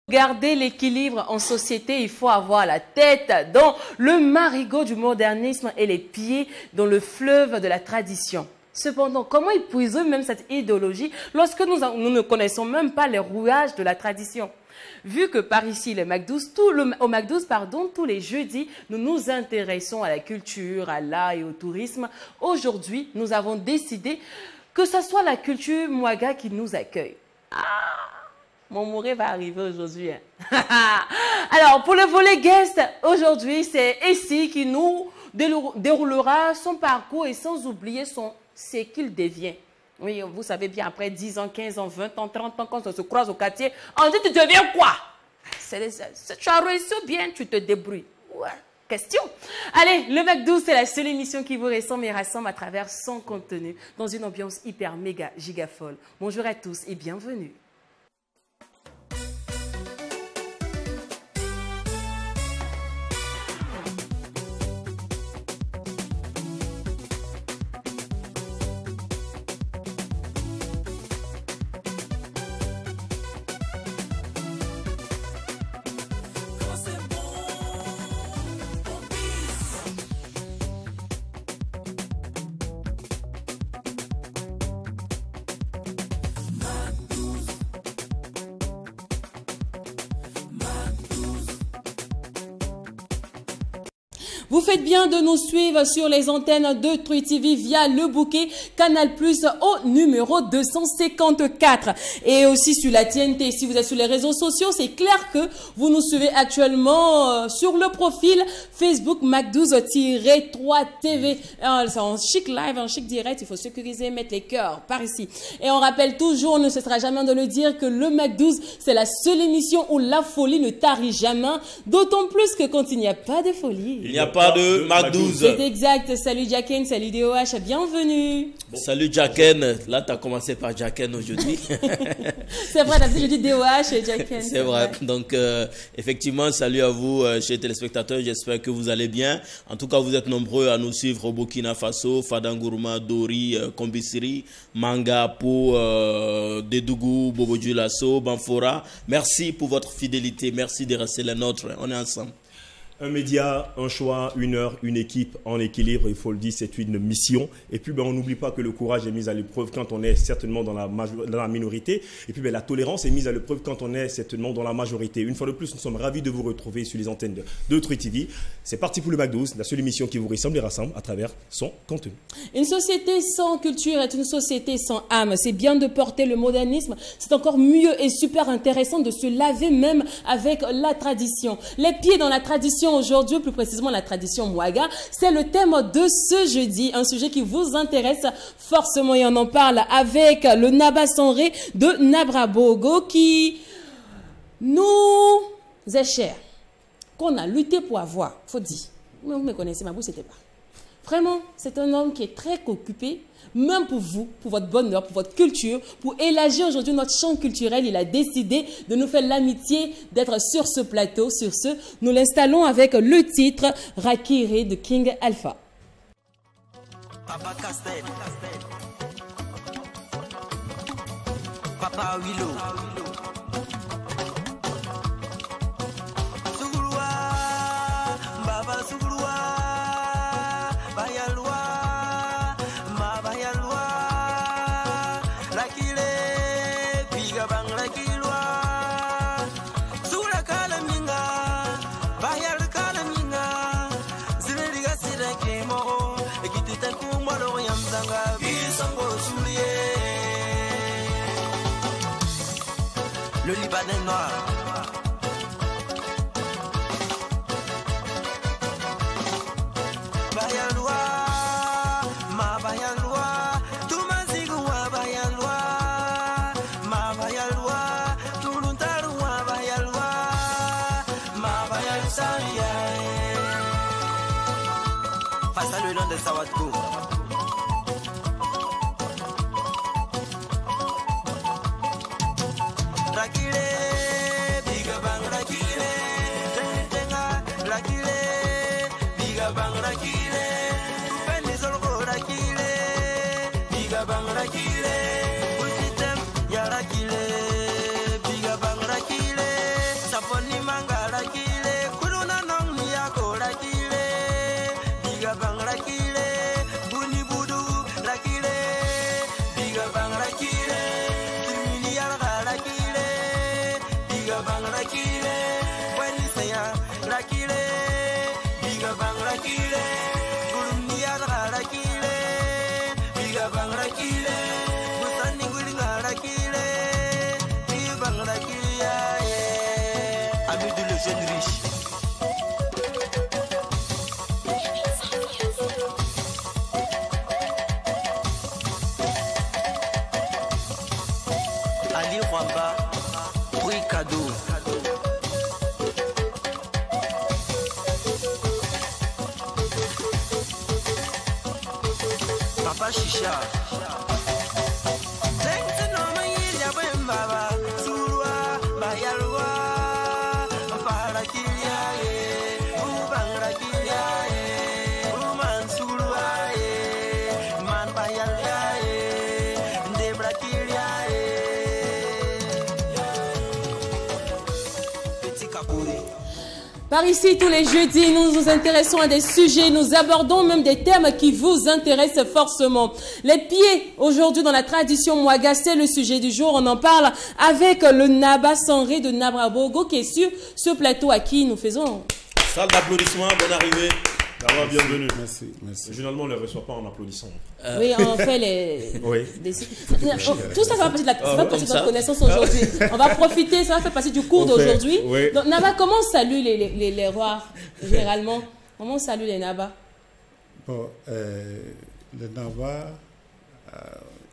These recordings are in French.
Garder l'équilibre en société, il faut avoir la tête dans le marigot du modernisme et les pieds dans le fleuve de la tradition. Cependant, comment épuiser même cette idéologie lorsque nous ne connaissons même pas les rouages de la tradition? Vu que par ici, au MAC12, tous les jeudis, nous nous intéressons à la culture, à l'art et au tourisme, aujourd'hui, nous avons décidé que ce soit la culture Mwaga qui nous accueille. Mon mouré va arriver aujourd'hui. Hein. Alors, pour le volet guest, aujourd'hui, c'est Essie qui nous déroulera son parcours et sans oublier ce qu'il devient. Oui, vous savez bien, après 10 ans, 15 ans, 20 ans, 30 ans, quand on se croise au quartier, on dit, tu deviens quoi? Tu as réussi bien, tu te débrouilles. Ouais. Question. Allez, le MAC12, c'est la seule émission qui vous ressemble et rassemble à travers son contenu dans une ambiance hyper méga giga folle. Bonjour à tous et bienvenue. Vous faites bien de nous suivre sur les antennes de Truy TV via le bouquet Canal Plus au numéro 254. Et aussi sur la TNT, si vous êtes sur les réseaux sociaux, c'est clair que vous nous suivez actuellement sur le profil Facebook MAC12-3 TV. C'est en chic live, en chic direct, il faut sécuriser, mettre les cœurs par ici. Et on rappelle toujours, ne cessera jamais de le dire, que le MAC12, c'est la seule émission où la folie ne tarit jamais. D'autant plus que quand il n'y a pas de folie, il n'y a pas de MAC12. C'est exact. Salut Jacken, salut DOH, bienvenue. Salut Jacken. Là, tu as commencé par Jacken aujourd'hui. C'est vrai, d'habitude je dis DOH et Jacken. C'est vrai. Donc, effectivement, salut à vous, chers téléspectateurs. J'espère que vous allez bien. En tout cas, vous êtes nombreux à nous suivre au Burkina Faso, Fadangourma, Dori, Kombisiri, Manga, Po, Dedougou, Bobo Dioulasso, Banfora. Merci pour votre fidélité. Merci de rester les nôtres. On est ensemble. Un média, un choix, une heure, une équipe en équilibre, il faut le dire, c'est une mission. Et puis, on n'oublie pas que le courage est mis à l'épreuve quand on est certainement dans la minorité. Et puis, la tolérance est mise à l'épreuve quand on est certainement dans la majorité. Une fois de plus, nous sommes ravis de vous retrouver sur les antennes de Truy TV. C'est parti pour le MAC12, la seule émission qui vous ressemble et rassemble à travers son contenu. Une société sans culture est une société sans âme. C'est bien de porter le modernisme. C'est encore mieux et super intéressant de se laver même avec la tradition. Les pieds dans la tradition aujourd'hui, plus précisément la tradition Mwaga, c'est le thème de ce jeudi, un sujet qui vous intéresse forcément et on en parle avec le Naba Sanré de Nabrabogo qui nous est cher, qu'on a lutté pour avoir, faut dire. Vous me connaissez, ma bouche, c'était pas. Vraiment, c'est un homme qui est très occupé, même pour vous, pour votre bonheur, pour votre culture, pour élargir aujourd'hui notre champ culturel. Il a décidé de nous faire l'amitié d'être sur ce plateau. Sur ce, nous l'installons avec le titre Rakire de King Alpha. Papa Castel, Papa Willow. Le Libanais noir. Bayaloua, ma bayaloua, tout ma zigoua bayaloua, ma bayaloua, tout l'untaroua bayaloua, ma bayalousaria. Face à le nom de Sawadkou. biga bang rakile, buni budu rakile, biga bang rakile, kimini yarga rakile, biga bang rakile, wani saya rakile, biga bang rakile, gurumi yarga rakile, biga bang rakile, busani gulinga rakile, biga bang rakile, ami de le jeune riche. Ali Rwamba, oui cadeau. Papa Chicha. Lengte no mayiri baba, surwa bayalwa, para kiliaye, ubangra kiliaye, uman surwa man bayalaye, ndebra kiliaye. Par ici, tous les jeudis, nous nous intéressons à des sujets, nous abordons même des thèmes qui vous intéressent forcément. Les pieds, aujourd'hui, dans la tradition Mouaga, c'est le sujet du jour. On en parle avec le Naba Sanré de Nabrabogo qui est sur ce plateau à qui nous faisons... Salle d'applaudissements, bonne arrivée. D'abord, bienvenue. Merci, merci. Généralement, on ne les reçoit pas en applaudissant. Oui, on fait les... Oui. Tout ça va partie de la, ça va partie de notre connaissance aujourd'hui. On va profiter, ça va faire partie du cours d'aujourd'hui. Oui. Donc, Naba, comment on salue les rois, généralement? Comment on salue les Naba? Bon, le Naba,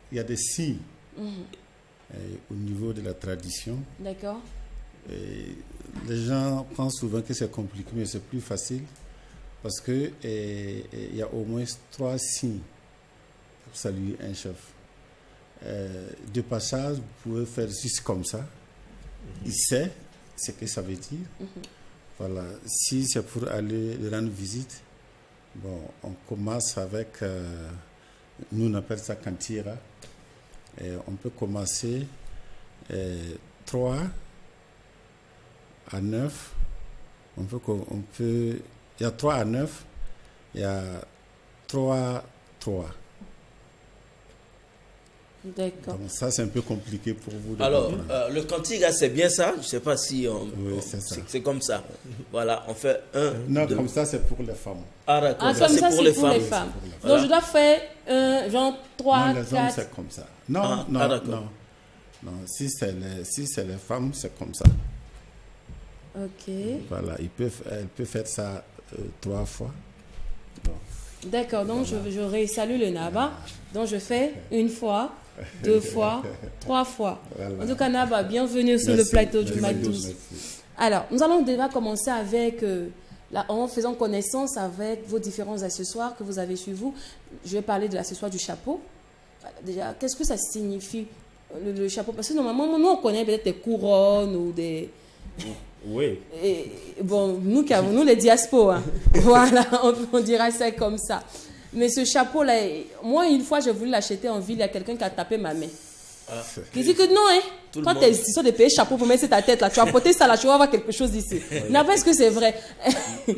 il y a des signes au niveau de la tradition. D'accord. Les gens pensent souvent que c'est compliqué, mais c'est plus facile parce que il y a au moins 3 signes pour saluer un chef. De passage, vous pouvez faire juste comme ça. Il sait ce que ça veut dire. Voilà. Si c'est pour aller rendre visite, bon, on commence avec, nous on appelle ça Kantira. On peut commencer 3 à 9. Il y a 3 à 9, il y a 3, 3. D'accord. Donc ça, c'est un peu compliqué pour vous. Alors, le cantiga, c'est bien ça? Je ne sais pas si oui, c'est comme ça. Voilà, on fait 1, non, 2. comme ça, c'est pour les femmes. Ah, d'accord. Ah, comme ça, c'est pour les femmes. Voilà. Donc, je dois faire genre 3, Non, les hommes, 4... c'est comme ça. Non, Ah, non, ah, d'accord. non. Non, si c'est les femmes, c'est comme ça. Ok. Voilà, elle peut faire ça 3 fois. Bon. D'accord, donc je résalue le Naba. Donc, je fais 1 fois, 2 fois, 3 fois. Voilà. En tout cas, Naba, bienvenue sur le Merci, plateau du merci, Matous. merci. Alors, nous allons déjà commencer avec, en faisant connaissance avec vos différents accessoires que vous avez sur vous. Je vais parler de l'accessoire du chapeau. Déjà, qu'est-ce que ça signifie, le chapeau? Parce que normalement, nous, on connaît peut-être des couronnes ou des... Oui. Et, bon, nous les diasporas, voilà, on dira ça comme ça. Mais ce chapeau-là, moi, une fois, j'ai voulu l'acheter en ville, il y a quelqu'un qui a tapé ma main. Ah. Qui dit que non, hein, quand tu es histoire de payer chapeau pour mettre sur ta tête, là, tu vas porter ça, là, tu vas avoir quelque chose ici. Non, est-ce que c'est vrai?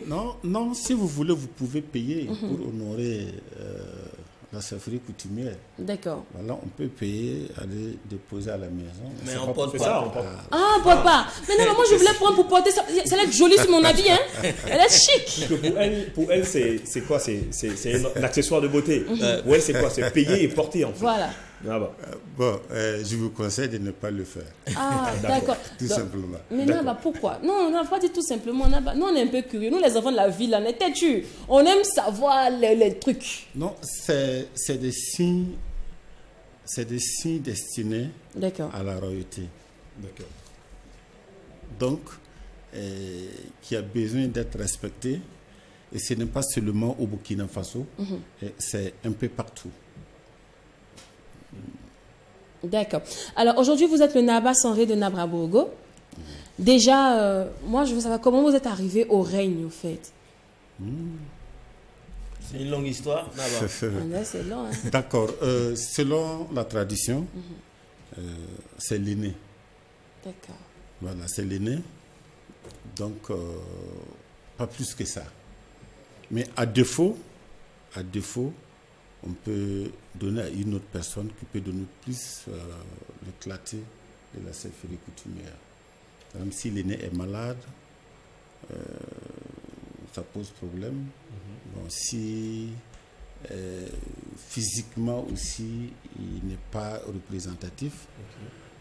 Non, non, si vous voulez, vous pouvez payer pour honorer la chefferie coutumière. D'accord. Voilà, on peut payer, aller déposer à la maison. Mais C'est on pas porte pour pas. ça, on porte. Ah, papa. Mais non, moi, je voulais prendre pour porter ça. Ça va être joli sur mon habit, hein. Elle est chic. Parce que pour elle c'est quoi? C'est un accessoire de beauté. Pour elle, c'est quoi? C'est payer et porter, en fait. Voilà. Ah bah. Bon, je vous conseille de ne pas le faire, Ah, d'accord. tout Donc, simplement. mais Naba, pourquoi? Non, on n'a pas dit tout simplement. Naba. Nous, on est un peu curieux. Nous, les enfants de la ville, on est têtus. On aime savoir les trucs. Non, c'est des signes destinés D'accord. à la royauté. D'accord. Donc, qui a besoin d'être respecté. Et ce n'est pas seulement au Burkina Faso, c'est un peu partout. D'accord. Alors, aujourd'hui, vous êtes le Naba Sanré de Nabrabogo. Déjà, moi, je veux savoir comment vous êtes arrivé au règne, au fait. C'est une longue histoire. Naba. Ah, là, c'est long, hein. D'accord. Selon la tradition, c'est l'aîné. D'accord. Voilà, c'est l'aîné. Donc, pas plus que ça. Mais à défaut, à défaut, on peut donner à une autre personne qui peut donner plus le clarté de la chefferie coutumière. Même si l'aîné est malade, ça pose problème. Bon, si physiquement aussi il n'est pas représentatif,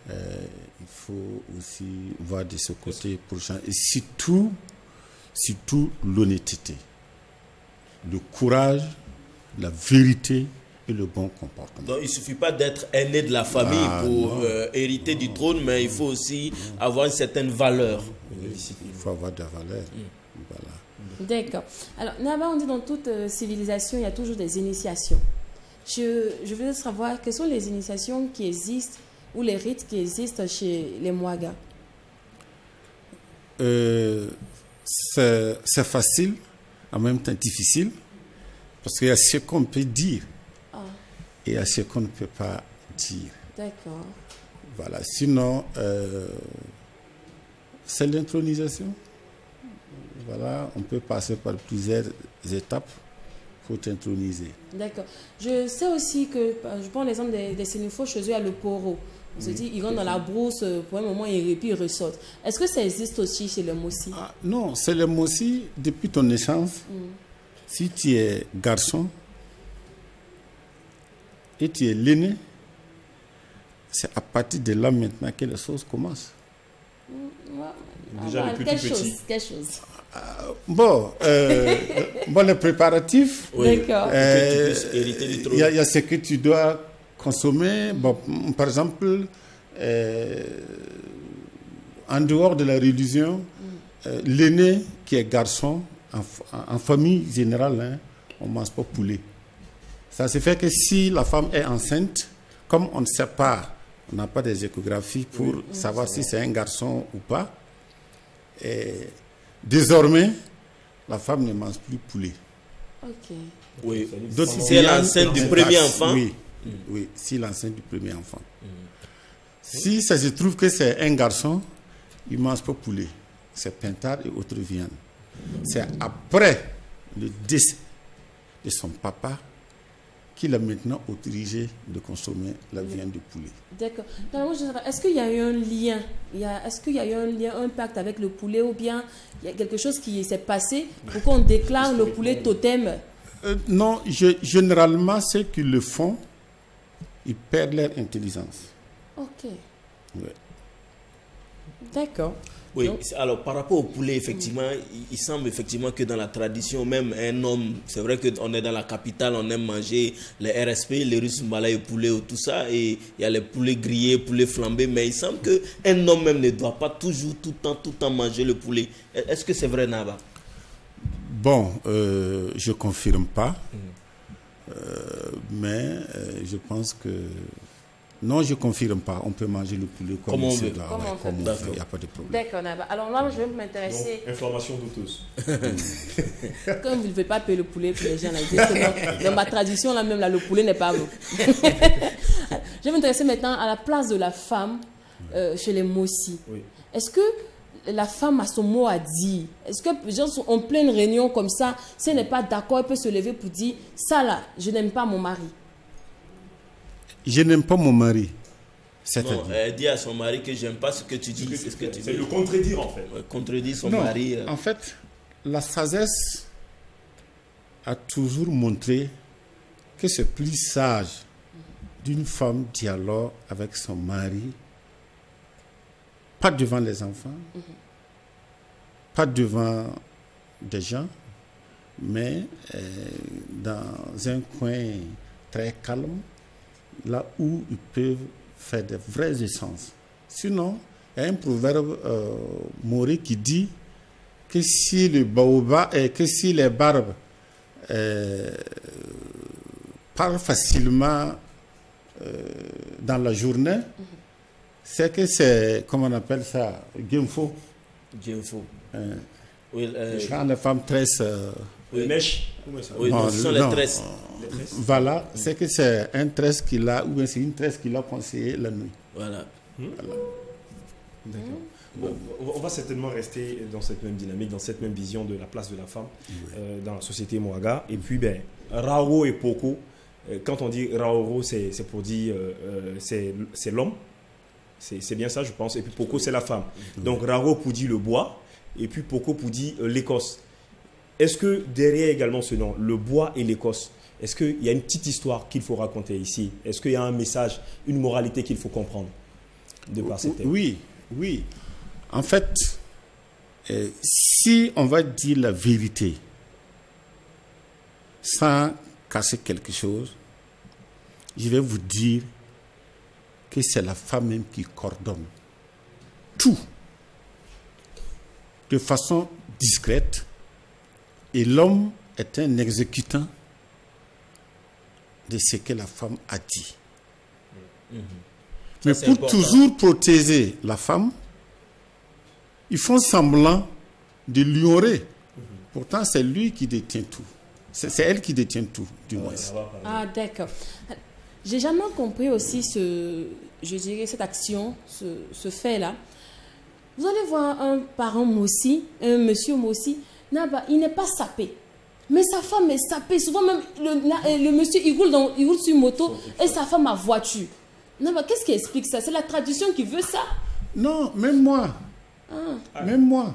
il faut aussi voir de ce côté pour changer. Et surtout l'honnêteté, le courage, la vérité et le bon comportement. Donc il ne suffit pas d'être aîné de la famille pour hériter du trône, mais il faut aussi avoir une certaine valeur. Il faut avoir de la valeur. Voilà. D'accord. Alors, Naba, on dit dans toute civilisation, il y a toujours des initiations. Je voulais savoir quelles sont les initiations qui existent ou les rites qui existent chez les Mwaga. C'est facile, en même temps difficile, parce qu'il y a ce qu'on peut dire et il y a ce qu'on ne peut pas dire. D'accord. Voilà. Sinon, c'est l'intronisation. Voilà, on peut passer par plusieurs étapes pour t'introniser. D'accord. Je sais aussi que, je prends l'exemple des Sénéfaux, chez eux, il y a le poro. On se dit, ils rentrent dans la brousse pour un moment et puis ils ressortent. Est-ce que ça existe aussi chez les Mossi? Non, c'est les Mossi, depuis ton naissance. Si tu es garçon et tu es l'aîné, c'est à partir de là maintenant que les choses commencent. Déjà, le plus petit. Quelque chose. Bon, les préparatifs. Oui, d'accord. Il y a ce que tu dois consommer. Bon, par exemple, en dehors de la religion, l'aîné qui est garçon, en famille générale, on ne mange pas poulet. Ça se fait que si la femme est enceinte, comme on ne sait pas, on n'a pas des échographies pour savoir si c'est un garçon ou pas, et désormais, la femme ne mange plus poulet. Ok. Oui. Si c'est l'enceinte du premier enfant. Oui, si l'enceinte du premier enfant. Si ça se trouve que c'est un garçon, il ne mange pas poulet. C'est pintade et autres viandes. C'est après le décès de son papa qu'il a maintenant autorisé de consommer la viande de poulet. D'accord. Est-ce qu'il y a eu un lien? Est-ce qu'il y a eu un lien, un pacte avec le poulet, ou bien il y a quelque chose qui s'est passé pour qu'on déclare le poulet totem? Non, généralement, ceux qui le font, ils perdent leur intelligence. Ok. Ouais. D'accord. Oui, Donc, alors par rapport au poulet, effectivement, il semble effectivement que dans la tradition, même un homme, c'est vrai qu'on est dans la capitale, on aime manger les RSP, les Russes malais, poulet ou tout ça, et il y a les poulets grillés, poulets flambés, mais il semble qu'un homme même ne doit pas toujours, tout le temps manger le poulet. Est-ce que c'est vrai, Naba? Bon, je ne confirme pas, mais je pense que... Non, je ne confirme pas. On peut manger le poulet comme on veut. Il n'y a pas de problème. D'accord, Naba. Alors là, je vais m'intéresser... Information douteuse. Comme vous ne pouvez pas payer le poulet pour les gens, dans ma tradition, là même, là, le poulet n'est pas bon. Je vais m'intéresser maintenant à la place de la femme chez les Mossi. Oui. Est-ce que la femme a son mot à dire? Est-ce que les gens sont en pleine réunion comme ça, si elle n'est pas d'accord, elle peut se lever pour dire « Ça là, je n'aime pas mon mari ». Je n'aime pas mon mari. Non, elle dit à son mari que j'aime pas ce que tu dis. C'est le contredire en fait. Contredire son mari. En fait, la sagesse a toujours montré que c'est plus sage d'une femme dialogue avec son mari, pas devant les enfants, pas devant des gens, mais dans un coin très calme, là où ils peuvent faire des vrais essences. Sinon, il y a un proverbe maori qui dit que si le baobab et que si les barbes parlent facilement dans la journée, c'est que c'est, comment on appelle ça, Genfo. Genfo. Oui, quand les femmes tressent... Les mèches. Oui, ce sont les tresses. Voilà, c'est que c'est un tresse qu'il a, ou bien c'est une tresse qu'il a conseillé la nuit. Voilà. D'accord. Bon, on va certainement rester dans cette même dynamique, dans cette même vision de la place de la femme dans la société Mwaga. Et puis, Rao et Poko, quand on dit Rao, c'est pour dire c'est l'homme. C'est bien ça, je pense. Et puis Poko, c'est la femme. Donc Rao pour dire le bois, et puis Poko pour dire l'Écosse. Est-ce que derrière également ce nom, le bois et l'Écosse, est-ce qu'il y a une petite histoire qu'il faut raconter ici? Est-ce qu'il y a un message, une moralité qu'il faut comprendre de par ces thèmes? Oui, oui. En fait, si on va dire la vérité sans cacher quelque chose, je vais vous dire que c'est la femme même qui coordonne tout de façon discrète et l'homme est un exécutant de ce que la femme a dit. Mais c'est pour important. toujours protéger la femme, ils font semblant de l'ignorer. Pourtant, c'est lui qui détient tout. C'est elle qui détient tout, du moins. Ah, d'accord. J'ai jamais compris aussi je dirais, cette action, ce fait-là. Vous allez voir un parent Mossi, un monsieur Mossi, il n'est pas sapé. Mais sa femme est sapée. Souvent même, le monsieur, il roule sur une moto et sa femme a voiture. Qu'est-ce qui explique ça? C'est la tradition qui veut ça? Non, même moi. Même moi.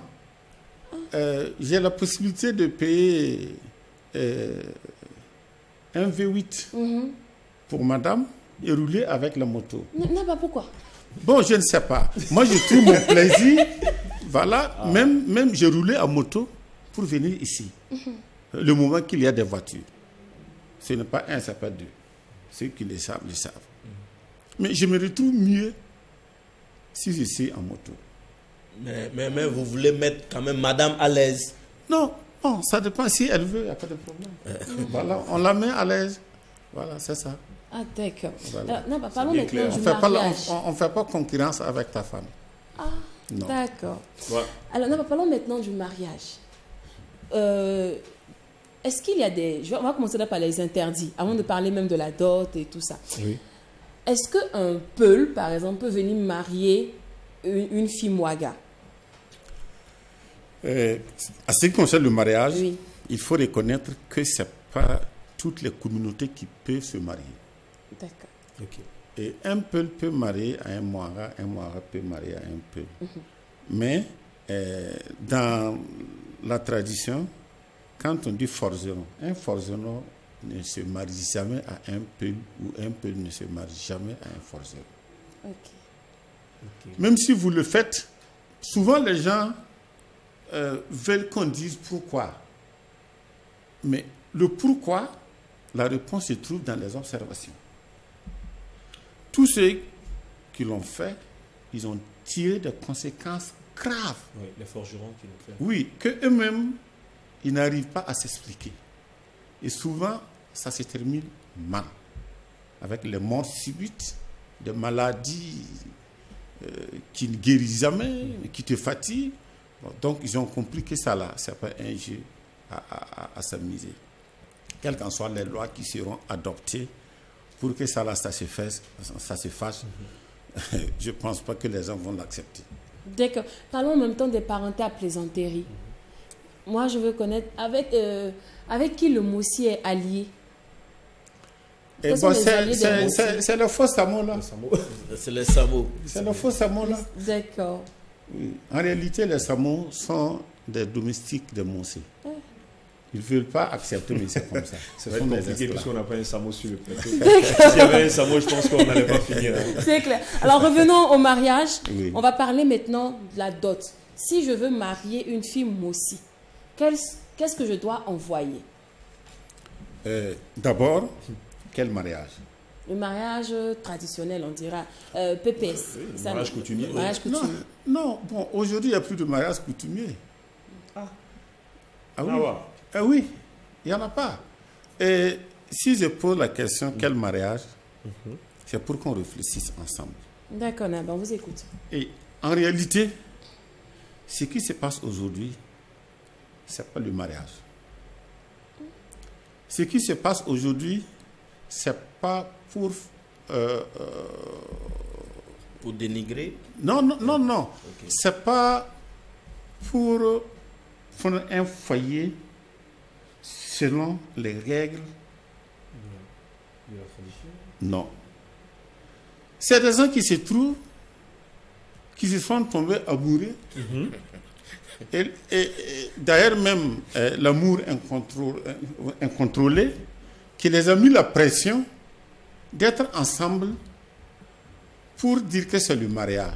J'ai la possibilité de payer un V8 pour madame et rouler avec la moto. Pourquoi? Bon, je ne sais pas. Moi, je trouve mon plaisir. Voilà, même j'ai roulé en moto pour venir ici. Le moment qu'il y a des voitures. Ce n'est pas un, ce n'est pas deux. Ceux qui le savent, le savent. Mais je me retrouve mieux si je suis en moto. Mais vous voulez mettre quand même madame à l'aise. Non, ça dépend. Si elle veut, il n'y a pas de problème. Voilà, on la met à l'aise. Voilà, c'est ça. Ah, d'accord. Voilà. Parlons maintenant du On mariage. ne fait pas concurrence avec ta femme. Ah, Non. d'accord. Ouais. Alors, parlons maintenant du mariage. Est-ce qu'il y a on va commencer par les interdits, avant de parler même de la dot et tout ça. Oui. Est-ce qu'un peul, par exemple, peut venir marier une fille Mouaga? À ce qui concerne le mariage, Oui. il faut reconnaître que ce n'est pas toutes les communautés qui peuvent se marier. D'accord. Ok. Et un peul peut marier à un Mouara peut marier à un peul. Mais dans la tradition, quand on dit forgeron, un forgeron ne se marie jamais à un peul ou un peul ne se marie jamais à un forgeron. Ok. Même si vous le faites, souvent les gens veulent qu'on dise pourquoi. Mais le pourquoi, la réponse se trouve dans les observations. Tous ceux qui l'ont fait, ils ont tiré des conséquences graves. Oui, les forgerons qui l'ont fait. Oui, qu'eux-mêmes, ils n'arrivent pas à s'expliquer. Et souvent, ça se termine mal. Avec les morts subites, des maladies qui ne guérissent jamais, qui te fatiguent. Bon, donc, ils ont compris que ça, là, ce n'est pas un jeu à s'amuser. Quelles qu'en soient les lois qui seront adoptées pour que ça, là, ça se fasse, je ne pense pas que les gens vont l'accepter. D'accord. Parlons en même temps des parentés à plaisanterie. Moi, je veux connaître avec qui le Mossi est allié. Et bon, c'est le faux Samo, là. C'est les sabots. C'est le faux Samo, là. D'accord. Oui. En réalité, les Samo sont des domestiques de Mossi. Ils ne veulent pas accepter, mais c'est comme ça. Ce Ça va sont être des compliqué parce esclaves. qu'on n'a pas un Samo sur le plateau. S'il y avait un Samo, je pense qu'on n'allait pas finir. Hein. C'est clair. Alors, revenons au mariage. Oui. On va parler maintenant de la dot. Si je veux marier une fille Mossi, qu'est-ce que je dois envoyer? D'abord, quel mariage? Le mariage traditionnel, on dira. PPS. Le mariage coutumier. Mariage coutumier. Non, bon, aujourd'hui, il n'y a plus de mariage coutumier. Ah oui. Ah ouais. Oui, il n'y en a pas. Et si je pose la question, quel mariage? C'est pour qu'on réfléchisse ensemble. D'accord, Naba, on vous écoute. Et en réalité, ce qui se passe aujourd'hui, ce n'est pas le mariage. Ce qui se passe aujourd'hui, ce n'est pas pour... Pour dénigrer. Non. Ce n'est pas pour un foyer selon les règles Non. C'est des gens qui se trouvent, qui se sont tombés amoureux. Et d'ailleurs même l'amour incontrôlé qui les a mis la pression d'être ensemble pour dire que c'est le mariage.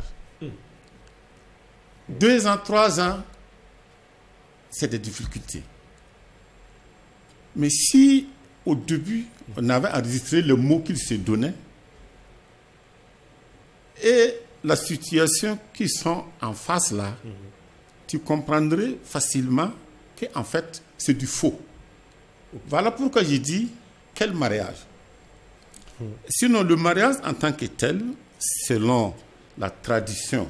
2 ans, 3 ans, c'est des difficultés. Mais si au début on avait enregistré le mot qu'ils se donnaient et la situation qu'ils sont en face là, tu comprendrais facilement qu'en fait, c'est du faux. Voilà pourquoi j'ai dit, quel mariage? Sinon, le mariage en tant que tel, selon la tradition,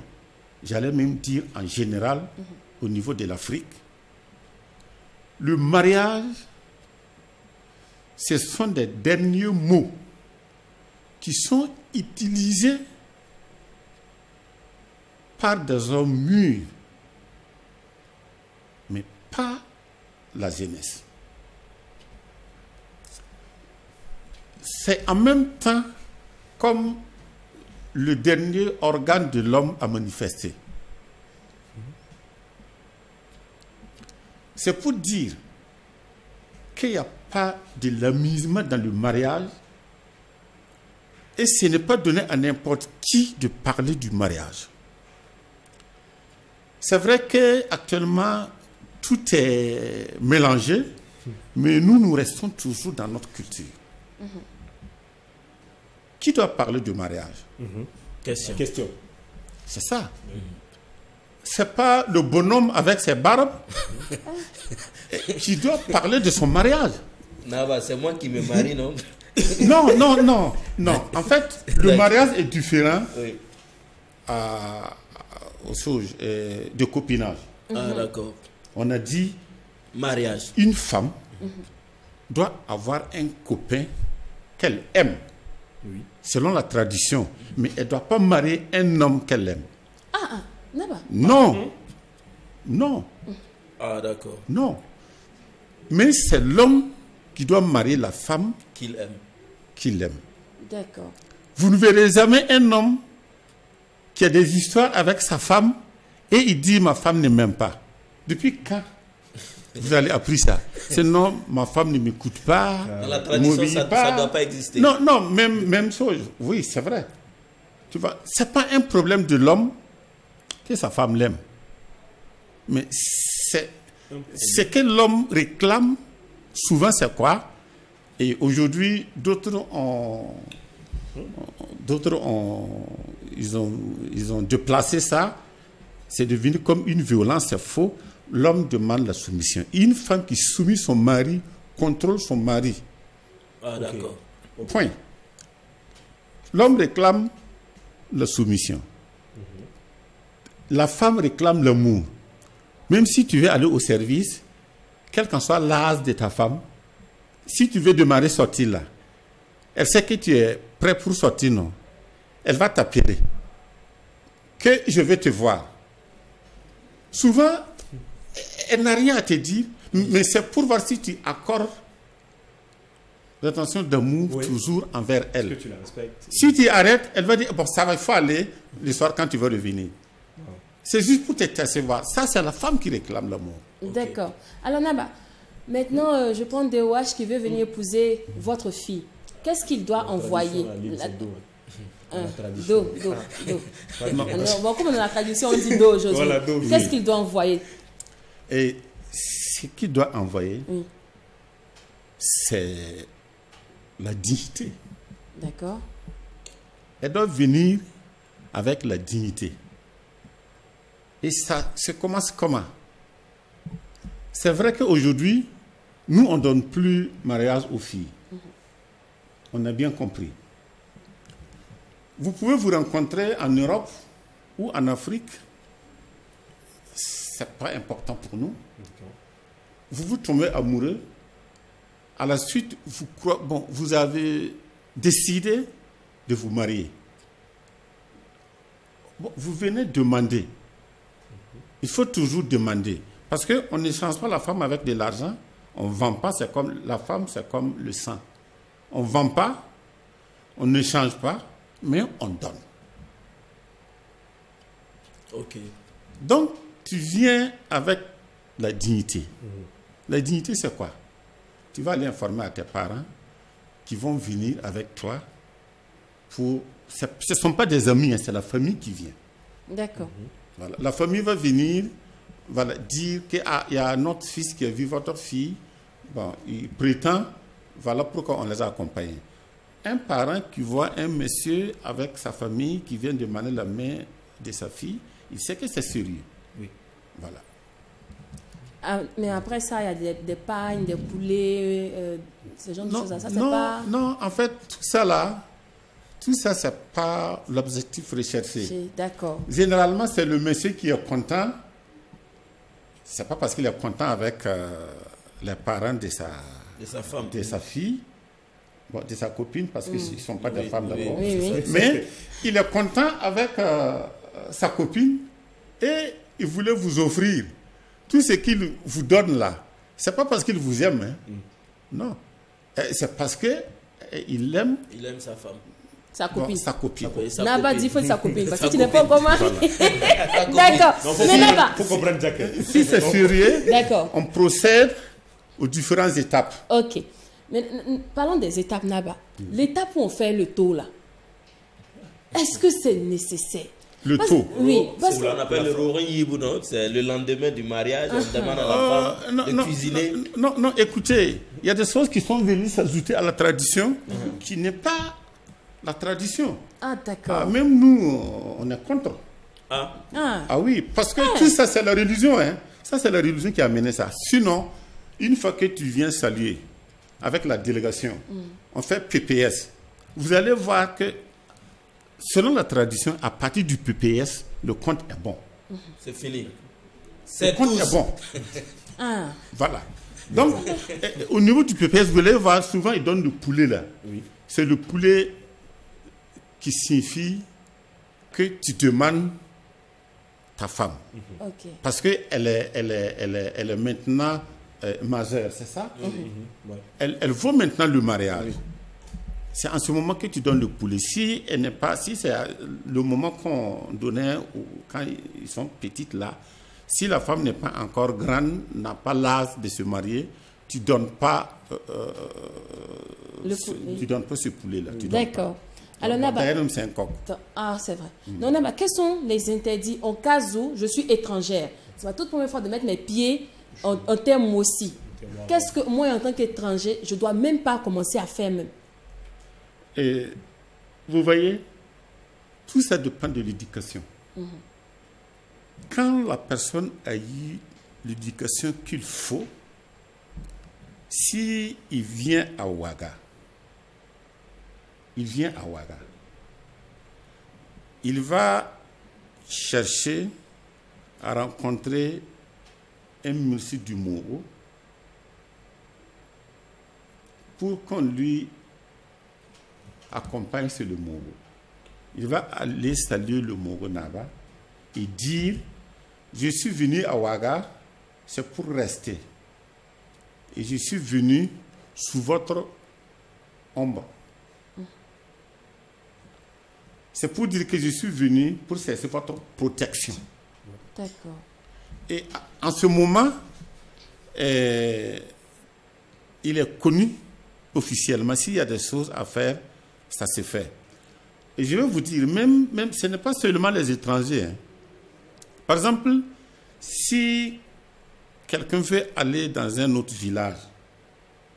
j'allais même dire en général, au niveau de l'Afrique, le mariage, ce sont des derniers mots qui sont utilisés par des hommes mûrs, mais pas la jeunesse. C'est en même temps comme le dernier organe de l'homme à manifester. C'est pour dire qu'il n'y a pas de l'amusement dans le mariage et ce n'est pas donné à n'importe qui de parler du mariage. C'est vrai qu'actuellement, tout est mélangé, mais nous restons toujours dans notre culture. Qui doit parler du mariage? Question. C'est ça. C'est pas le bonhomme avec ses barbes qui doit parler de son mariage. Naba, c'est moi qui me marie, non? Non. En fait, le mariage est différent aux choses de copinage. Ah, d'accord. On a dit Mariage. une femme doit avoir un copain qu'elle aime, selon la tradition, mais elle ne doit pas marier un homme qu'elle aime. Naba. Non. Ah, d'accord. Non. Mais c'est l'homme qui doit marier la femme Qu'il aime. qu'il aime. D'accord. Vous ne verrez jamais un homme qui a des histoires avec sa femme et il dit ma femme ne m'aime pas. Depuis quand vous allez apprendre ça? Sinon, ma femme ne m'écoute pas. Dans la tradition, ça ne doit pas exister. Non, même chose. Oui, c'est vrai. Tu vois, c'est pas un problème de l'homme que sa femme l'aime. Mais ce que l'homme réclame, souvent c'est quoi? Et aujourd'hui, d'autres ont déplacé ça. C'est devenu comme une violence, c'est faux. L'homme demande la soumission. Une femme qui soumet son mari contrôle son mari. Ah, d'accord. Point. L'homme réclame la soumission. La femme réclame l'amour. Même si tu veux aller au service, quel qu'en soit l'âge de ta femme, si tu veux démarrer sortir là, elle sait que tu es prêt pour sortir, non? Elle va t'appeler. Que je vais te voir. Souvent, elle n'a rien à te dire, mais c'est pour voir si tu accordes l'attention d'amour toujours envers elle. Que tu la respectes. Si tu arrêtes, elle va dire, bon, ça va, il faut aller le soir quand tu vas revenir. C'est juste pour te percevoir. Ça, c'est la femme qui réclame l'amour. D'accord. Alors Naba, maintenant je prends DOH qui veut venir épouser votre fille. Qu'est-ce qu'il doit envoyer? Do. Bon, comme dans la tradition, on dit do aujourd'hui. Voilà, do. Qu'est-ce qu'il doit envoyer? Et ce qu'il doit envoyer, c'est la dignité. D'accord. Elle doit venir avec la dignité. Et ça commence comment? C'est vrai qu'aujourd'hui, nous, on ne donne plus mariage aux filles. On a bien compris. Vous pouvez vous rencontrer en Europe ou en Afrique. Ce n'est pas important pour nous. Vous vous tombez amoureux. À la suite, vous avez décidé de vous marier. Bon, vous venez demander. Il faut toujours demander. Parce qu'on ne change pas la femme avec de l'argent. On ne vend pas, c'est comme la femme, c'est comme le sang. On ne vend pas, on ne change pas, mais on donne. Ok. Donc, tu viens avec la dignité. La dignité, c'est quoi? Tu vas aller informer à tes parents qui vont venir avec toi pour... Ce ne sont pas des amis, hein, c'est la famille qui vient. D'accord. Voilà. La famille va venir dire qu'il y a notre fils qui a vu votre fille. Bon, il prétend, voilà pourquoi on les a accompagnés. Un parent qui voit un monsieur avec sa famille qui vient demander la main de sa fille, il sait que c'est sérieux. Oui. Voilà. Ah, mais après ça, il y a des pagnes, des poulets, ce genre de choses. Ça, c'est non, pas... non, en fait, tout ça là, tout ça, c'est pas l'objectif recherché. D'accord. Généralement, c'est le monsieur qui est content. C'est pas parce qu'il est content avec les parents de sa femme, de sa fille, bon, de sa copine, parce qu'ils ne sont pas des femmes d'abord. Oui. Mais il est content avec sa copine et il voulait vous offrir tout ce qu'il vous donne là. C'est pas parce qu'il vous aime, hein. Non. C'est parce que il aime sa femme. Sa copine. Sa copine. Naba dit faut sa copine parce que tu n'es copine. pas encore marié. D'accord. Mais Naba, Il faut comprendre, Jack. Si c'est sérieux, d'accord. on procède aux différentes étapes. Ok. Mais parlons des étapes, Naba. L'étape où on fait le taux là, est-ce que c'est nécessaire? Le taux. Oui. C'est ce qu'on appelle le rorin yibou, non? C'est le lendemain du mariage, on demande à la femme de cuisiner. Non, écoutez, il y a des choses qui sont venues s'ajouter à la tradition qui n'est pas la tradition. Ah, d'accord. Même nous, on est contre. Ah oui, parce que tout ça, c'est la religion. Hein. Ça, c'est la religion qui a amené ça. Sinon, une fois que tu viens saluer avec la délégation, on fait PPS. Vous allez voir que, selon la tradition, à partir du PPS, le compte est bon. C'est fini. Le compte est bon. Ah. Voilà. Donc, au niveau du PPS, vous allez voir, souvent, ils donnent le poulet là. Oui. C'est le poulet qui signifie que tu demandes ta femme. Ok. Parce qu'elle est maintenant majeure, c'est ça? Ouais. Elle vaut maintenant le mariage. C'est en ce moment que tu donnes le poulet. Si elle n'est pas, si c'est le moment qu'on donnait quand ils sont petites là, si la femme n'est pas encore grande, n'a pas l'âge de se marier, tu donnes pas tu donnes pas ce poulet là. D'accord. Alors Naba, d'ailleurs, c'est un coq. ah c'est vrai. Donc Naba, quels sont les interdits en cas où je suis étrangère? C'est ma toute première fois de mettre mes pieds en termes aussi. Qu'est-ce que moi en tant qu'étranger, je dois même pas commencer à faire même? Et vous voyez, tout ça dépend de l'éducation. Quand la personne a eu l'éducation qu'il faut, s'il vient à Ouaga, il va chercher à rencontrer un monsieur du Moro pour qu'on lui accompagne sur le Moro. Il va aller saluer le Moro Naba et dire: je suis venu à Ouaga, c'est pour rester. Et je suis venu sous votre ombre. C'est pour dire que je suis venu pour chercher votre protection. D'accord. Et en ce moment, il est connu officiellement. S'il y a des choses à faire, ça se fait. Et je vais vous dire, même ce n'est pas seulement les étrangers. Hein. Par exemple, si quelqu'un veut aller dans un autre village,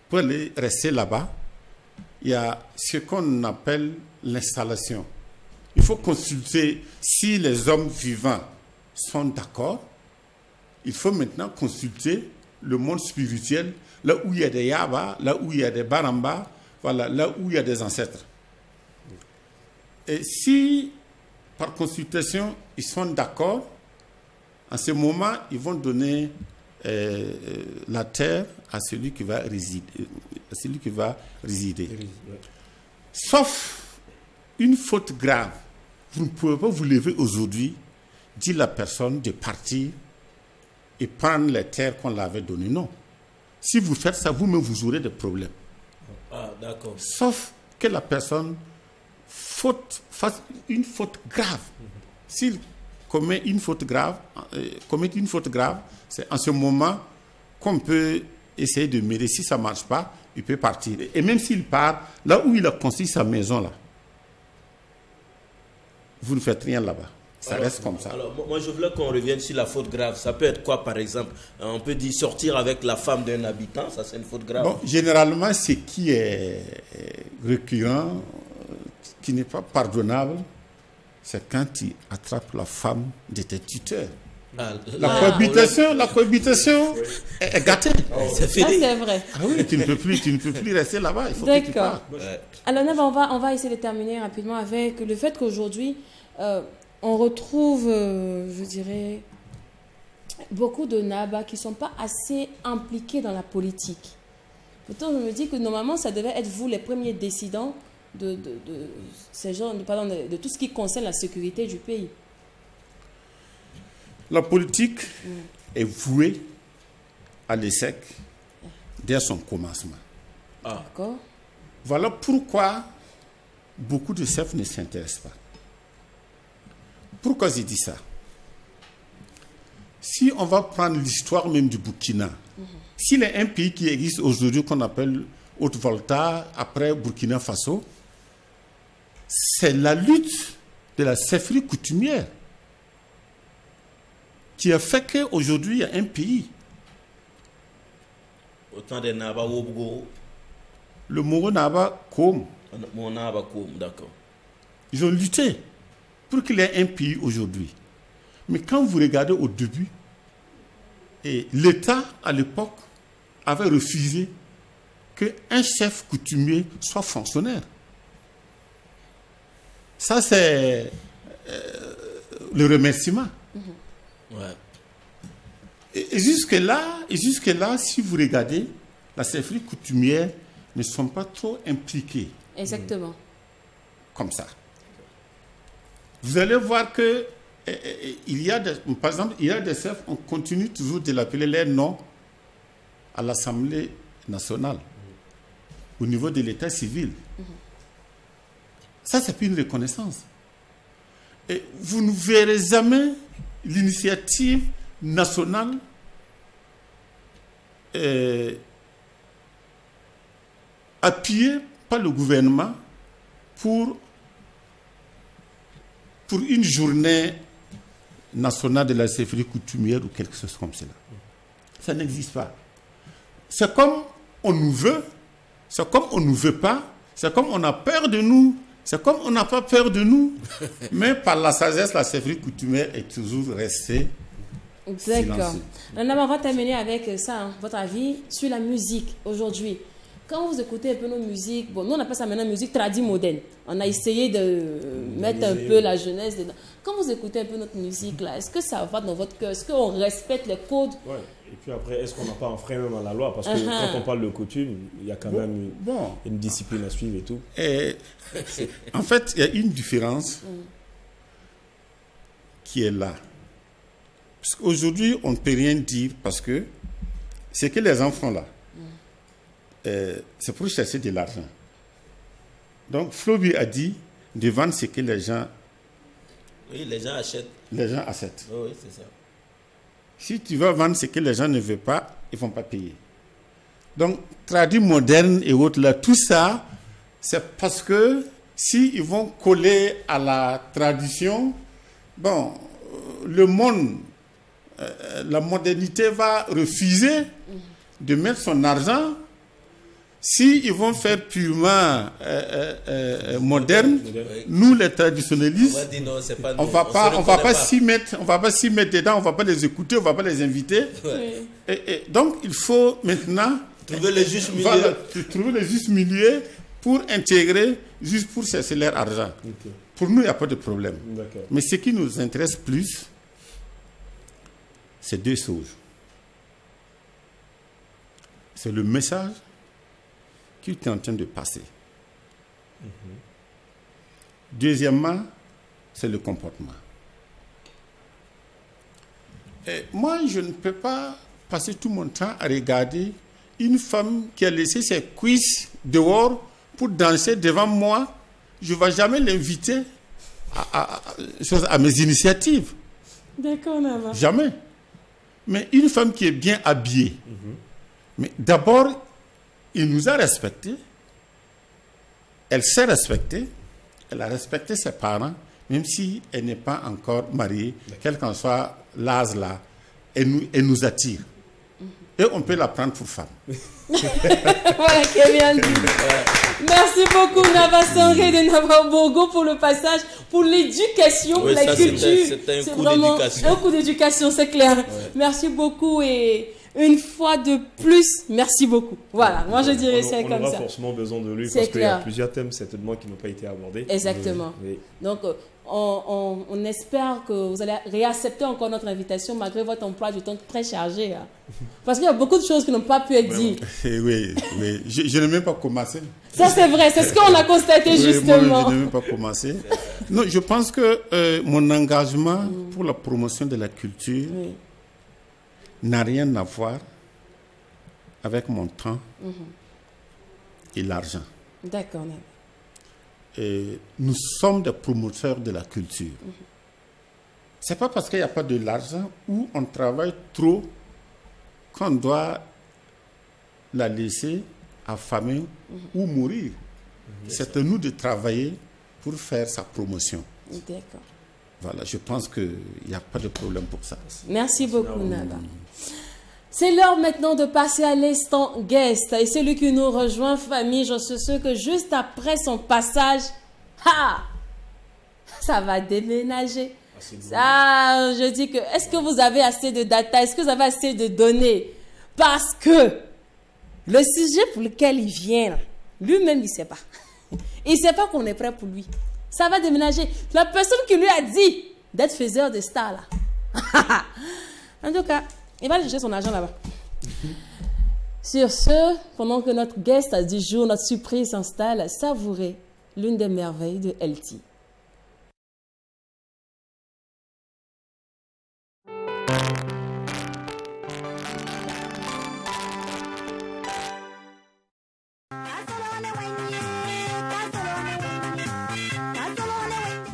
pour aller rester là-bas, il y a ce qu'on appelle l'installation. Il faut consulter si les hommes vivants sont d'accord. Il faut maintenant consulter le monde spirituel, là où il y a des Yaba, là où il y a des Baramba, voilà, là où il y a des ancêtres. Et si, par consultation, ils sont d'accord, en ce moment, ils vont donner la terre à celui qui va résider. Sauf une faute grave. Vous ne pouvez pas vous lever aujourd'hui, dire à la personne de partir et prendre les terres qu'on l'avait données. Non. Si vous faites ça, vous-même, vous aurez des problèmes. Ah, d'accord. Sauf que la personne fasse une faute grave. S'il commet une faute grave, c'est en ce moment qu'on peut essayer de m'aider. Si ça ne marche pas, il peut partir. Et même s'il part, là où il a construit sa maison, là, vous ne faites rien là-bas. Ça reste comme ça. Alors, moi, je voulais qu'on revienne sur la faute grave. Ça peut être quoi, par exemple? On peut dire sortir avec la femme d'un habitant, ça c'est une faute grave. Bon, généralement, ce qui est récurrent, qui n'est pas pardonnable, c'est quand tu attrapes la femme de tes tuteurs. La cohabitation est gâtée. C'est Ça, fini. c'est vrai. Ah oui, tu ne peux plus rester là-bas. Il faut que tu D'accord. partes. Alors, Naba, on va essayer de terminer rapidement avec le fait qu'aujourd'hui, on retrouve, je dirais, beaucoup de Naba qui ne sont pas assez impliqués dans la politique. Pourtant, je me dis que normalement, ça devait être vous les premiers décidants de ces gens, de tout ce qui concerne la sécurité du pays. La politique est vouée à l'échec dès son commencement. D'accord? Voilà pourquoi beaucoup de chefs ne s'intéressent pas. Pourquoi j'ai dit ça? Si on va prendre l'histoire même du Burkina, s'il y a un pays qui existe aujourd'hui qu'on appelle Haute-Volta, après Burkina Faso, c'est la lutte de la chefferie coutumière qui a fait qu'aujourd'hui, il y a un pays. Autant des Naba Wobgo. Le Moro Naba Kom. Mon Naba Kom, d'accord. Ils ont lutté pour qu'il y ait un pays aujourd'hui. Mais quand vous regardez au début, l'État, à l'époque, avait refusé qu'un chef coutumier soit fonctionnaire. Ça, c'est le remerciement. Ouais. Et jusque-là, si vous regardez, la chefferie coutumière ne sont pas trop impliqués Exactement. comme ça. Vous allez voir que par exemple, il y a des chefs, on continue toujours de l'appeler leur nom à l'Assemblée nationale, au niveau de l'état civil. Ça, c'est plus une reconnaissance. Et vous ne verrez jamais l'initiative nationale appuyée par le gouvernement pour une journée nationale de la chefferie coutumière ou quelque chose comme cela. Ça n'existe pas. C'est comme on nous veut, c'est comme on ne nous veut pas, c'est comme on a peur de nous, c'est comme on n'a pas peur de nous, mais par la sagesse, la chefferie coutumière est toujours restée D'accord. silencieuse. On va terminer avec ça, hein, votre avis sur la musique aujourd'hui. Quand vous écoutez un peu nos musiques, bon, nous on appelle ça maintenant musique tradie moderne. On a essayé de mettre un peu la jeunesse dedans. Quand vous écoutez un peu notre musique là, est-ce que ça va dans votre cœur? Est-ce qu'on respecte les codes? Ouais. Et puis après, est-ce qu'on n'a pas un frein même à la loi? Parce que quand on parle de coutume, il y a quand même une discipline à suivre et tout. En fait, il y a une différence qui est là. Parce qu'aujourd'hui, on ne peut rien dire parce que c'est que les enfants là, c'est pour chercher de l'argent. Donc, Floby a dit de vendre ce que les gens Oui, les gens achètent. Les gens achètent. Oui, c'est ça. Si tu vas vendre ce que les gens ne veulent pas, ils ne vont pas payer. Donc, traduit moderne et autres, là, tout ça, c'est parce que s'ils vont coller à la tradition, bon, le monde, la modernité va refuser de mettre son argent. S'ils vont faire purement moderne, nous les traditionnalistes, on va pas s'y mettre dedans, on va pas les écouter, on va pas les inviter. Ouais. Et donc il faut maintenant trouver le juste milieu. Voilà, trouver le juste milieu pour intégrer, juste pour chercher leur argent. Okay. Pour nous, il n'y a pas de problème. Mais ce qui nous intéresse plus, c'est deux choses. C'est le message qu'il est en train de passer. Deuxièmement, c'est le comportement. Et moi, je ne peux pas passer tout mon temps à regarder une femme qui a laissé ses cuisses dehors pour danser devant moi je ne vais jamais l'inviter à mes initiatives. D'accord, Nava. Jamais. Mais une femme qui est bien habillée, mais d'abord, il nous a respectés. Elle s'est respectée. Elle a respecté ses parents, même si elle n'est pas encore mariée, quel qu'en soit l'âge là, elle nous attire. Et on peut la prendre pour femme. Voilà qui est bien dit. Merci beaucoup Nava Sanré de Nava Bogo pour le passage, pour l'éducation, Oui, la ça, culture. c'était un coup vraiment d'éducation. un coup d'éducation, c'est clair. Ouais. Merci beaucoup et une fois de plus, merci beaucoup. Voilà, moi je dirais c'est on comme aura ça. forcément besoin de lui C'est parce qu'il y a clair. plusieurs thèmes certainement qui n'ont pas été abordés. Exactement. Oui. Donc, on espère que vous allez réaccepter encore notre invitation malgré votre emploi du temps très chargé. Hein. Parce qu'il y a beaucoup de choses qui n'ont pas pu être dites. Oui, je n'ai même pas commencé. Ça, c'est vrai, c'est ce qu'on a constaté justement. Moi, je n'ai même pas commencé. Non, je pense que mon engagement pour la promotion de la culture n'a rien à voir avec mon temps et l'argent. D'accord. Nous sommes des promoteurs de la culture. Ce n'est pas parce qu'il n'y a pas de l'argent ou on travaille trop qu'on doit la laisser affamer ou mourir. C'est à nous de travailler pour faire sa promotion. D'accord. Voilà, je pense qu'il n'y a pas de problème pour ça. Merci beaucoup, Nava. C'est l'heure maintenant de passer à l'instant guest. Et celui qui nous rejoint, famille, j'en suis sûr que juste après son passage, ça va déménager. Ça, je dis que, est-ce que vous avez assez de data? Est-ce que vous avez assez de données? Parce que le sujet pour lequel il vient, lui-même, il ne sait pas. Il ne sait pas qu'on est prêt pour lui. Ça va déménager. La personne qui lui a dit d'être faiseur de stars, là. En tout cas, il va aller chercher son argent là-bas. Sur ce, pendant que notre guest du jour, notre surprise s'installe, savourez l'une des merveilles de LT.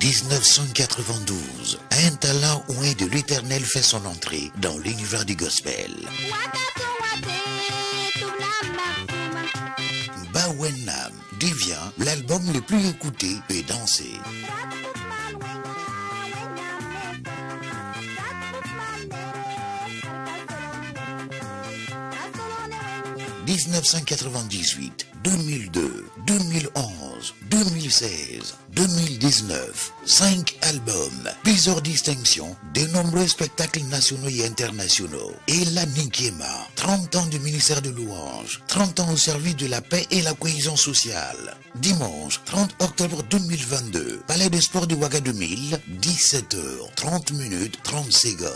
« 1992, un talent oué de l'Éternel fait son entrée dans l'univers du gospel. Bawenam devient l'album le plus écouté et dansé. « 1998, 2002, 2011, 2016, 2019, 5 albums, plusieurs distinctions, de nombreux spectacles nationaux et internationaux. Et la Ninkema, 30 ans du ministère de louange, 30 ans au service de la paix et la cohésion sociale. Dimanche 30 octobre 2022, Palais des Sports de Ouaga 2000, 17h, 30 minutes, 30 secondes.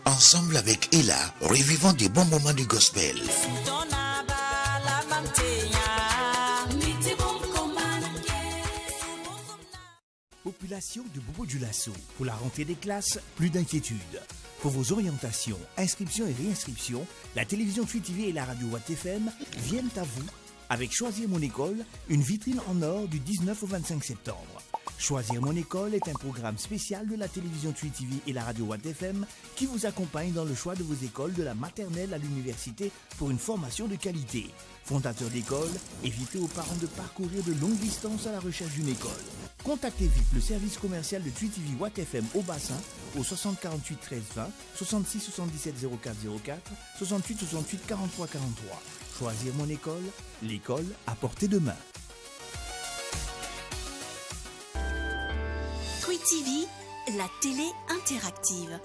Ensemble avec Ella, revivons des bons moments du gospel. Population de Bobo-Dioulasso. Pour la rentrée des classes, plus d'inquiétude. Pour vos orientations, inscriptions et réinscriptions, la télévision Free TV et la radio Watt FM viennent à vous avec Choisir mon école, une vitrine en or du 19 au 25 septembre. Choisir mon école est un programme spécial de la télévision Free TV et la radio Watt FM qui vous accompagne dans le choix de vos écoles de la maternelle à l'université pour une formation de qualité. Fondateur d'école, évitez aux parents de parcourir de longues distances à la recherche d'une école. Contactez vite le service commercial de Free TV Watt FM au bassin au 60 48 13 20, 66 77 04 04, 68 68 43 43. Choisir mon école, l'école à portée de main. Free TV, la télé interactive.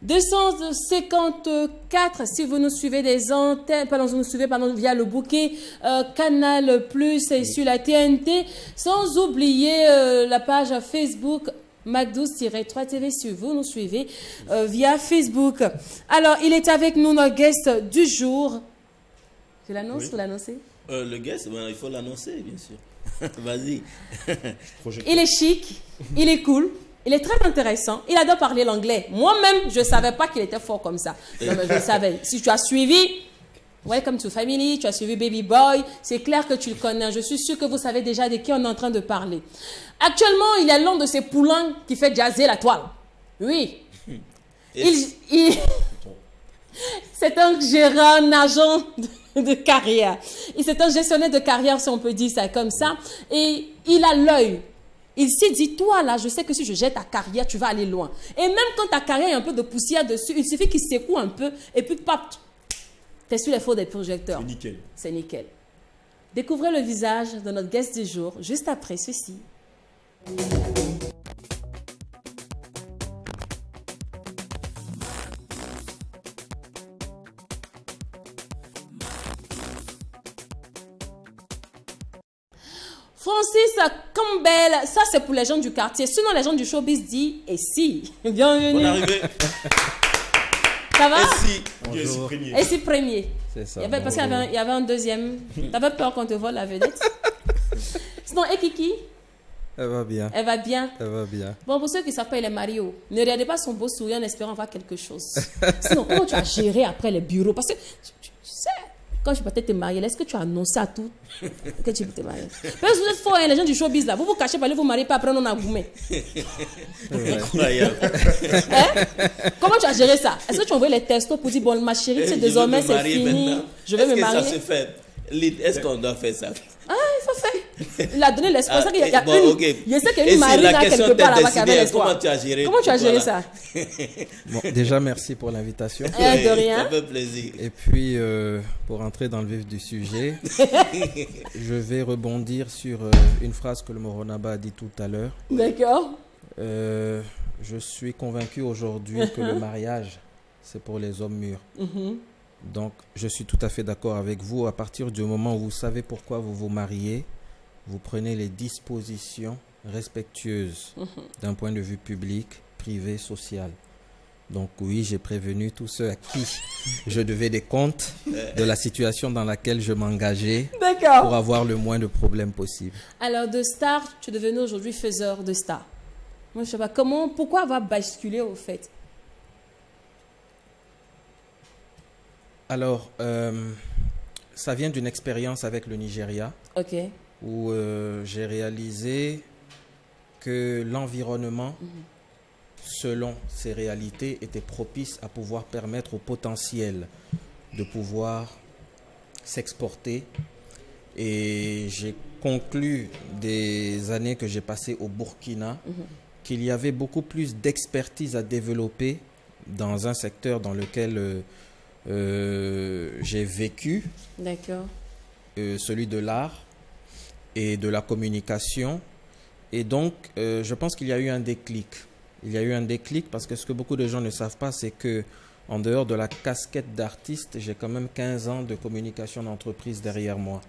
« 254 si vous nous suivez des antennes, vous nous suivez via le bouquet Canal Plus et sur la TNT, sans oublier la page Facebook Mac12-3 TV si vous nous suivez via Facebook. Alors, il est avec nous, notre guest du jour. Je l'annonce ou l'annoncer? Le guest, il faut l'annoncer, bien sûr. Vas-y. Il est chic, il est cool, il est très intéressant, il adore parler l'anglais. Moi-même, je ne savais pas qu'il était fort comme ça. Non, mais je le savais. Si tu as suivi Welcome to Family, tu as suivi Baby Boy, c'est clair que tu le connais. Je suis sûre que vous savez déjà de qui on est en train de parler. Actuellement, il est l'un de ces poulains qui fait jazzer la toile. Oui. C'est un gérant, un agent de carrière. C'est un gestionnaire de carrière, si on peut dire ça comme ça. Et il a l'œil. Il s'est dit, toi là, je sais que si je jette ta carrière, tu vas aller loin. Et même quand ta carrière a un peu de poussière dessus, il suffit qu'il secoue un peu et puis pop, t'es sur les feux des projecteurs. C'est nickel. C'est nickel. Découvrez le visage de notre guest du jour juste après ceci. Francis Campbell, ça c'est pour les gens du quartier. Sinon les gens du showbiz disent et si. Bienvenue. Bonne arrivée. Ça va? Et si premier. Et si premier. C'est ça. Parce qu'il y avait un deuxième. T'avais peur qu'on te vole la vedette? Sinon, et Kiki? Elle va bien. Elle va bien. Elle va bien. Bon, pour ceux qui savent pas, il est marié. Ne regardez pas son beau sourire en espérant voir quelque chose. Sinon, comment tu as géré après les bureaux? Parce que tu sais, quand tu partais te marier, est-ce que tu as annoncé à tout que tu peux te marier? Parce que vous êtes forts, hein, les gens du showbiz là. Vous vous cachez, vous vous mariez pas, après on a goumé. Incroyable. Hein? Comment tu as géré ça? Est-ce que tu as envoyé les textos pour dire, bon, ma chérie, c'est désormais c'est fini, maintenant. je vais me marier? Est-ce que ça se fait? Est-ce qu'on doit faire ça? Ah, il faut faire. Il a donné l'espoir. Ah, Il y a bon, une, okay. Je sais qu'il y a Et une si Marie la là question quelque part t'est là-bas qui avait décidée, l'espoir. comment tu as géré Comment tu as géré ça? Bon, déjà, merci pour l'invitation. De rien. Ça fait plaisir. Et puis, pour entrer dans le vif du sujet, je vais rebondir sur une phrase que le Moronaba a dit tout à l'heure. D'accord. Je suis convaincu aujourd'hui que le mariage, c'est pour les hommes mûrs. Donc, je suis tout à fait d'accord avec vous. À partir du moment où vous savez pourquoi vous vous mariez, vous prenez les dispositions respectueuses d'un point de vue public, privé, social. Donc oui, j'ai prévenu tous ceux à qui je devais des comptes de la situation dans laquelle je m'engageais pour avoir le moins de problèmes possible. Alors, de star, tu es devenu aujourd'hui faiseur de star. Moi, je ne sais pas pourquoi avoir basculé au fait? Alors, ça vient d'une expérience avec le Nigeria. Ok. Où j'ai réalisé que l'environnement, selon ses réalités, était propice à pouvoir permettre au potentiel de pouvoir s'exporter. Et j'ai conclu des années que j'ai passées au Burkina qu'il y avait beaucoup plus d'expertise à développer dans un secteur dans lequel j'ai vécu, celui de l'art et de la communication. Et donc, je pense qu'il y a eu un déclic. Il y a eu un déclic parce que ce que beaucoup de gens ne savent pas, c'est que en dehors de la casquette d'artiste, j'ai quand même 15 ans de communication d'entreprise derrière moi.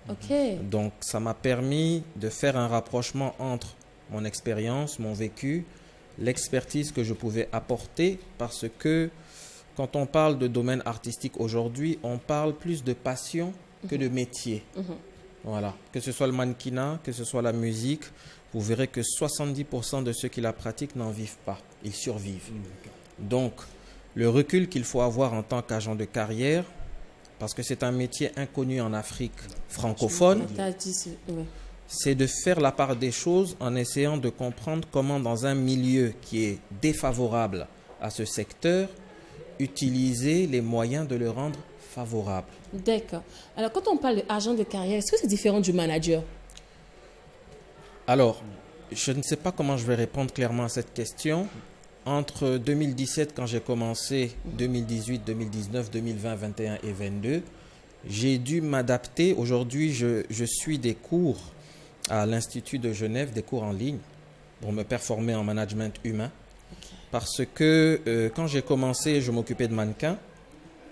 Donc, ça m'a permis de faire un rapprochement entre mon expérience, mon vécu, l'expertise que je pouvais apporter, parce que quand on parle de domaine artistique aujourd'hui, on parle plus de passion que de métier. Voilà. Que ce soit le mannequinat, que ce soit la musique, vous verrez que 70% de ceux qui la pratiquent n'en vivent pas. Ils survivent. Donc, le recul qu'il faut avoir en tant qu'agent de carrière, parce que c'est un métier inconnu en Afrique francophone, c'est de faire la part des choses en essayant de comprendre comment, dans un milieu qui est défavorable à ce secteur, utiliser les moyens de le rendre favorable. D'accord. Alors, quand on parle d'agent de carrière, est-ce que c'est différent du manager? Alors, je ne sais pas comment je vais répondre clairement à cette question. Entre 2017, quand j'ai commencé, 2018, 2019, 2020, 2021 et 2022, j'ai dû m'adapter. Aujourd'hui, je suis des cours à l'Institut de Genève, des cours en ligne, pour me performer en management humain. Parce que quand j'ai commencé, je m'occupais de mannequins.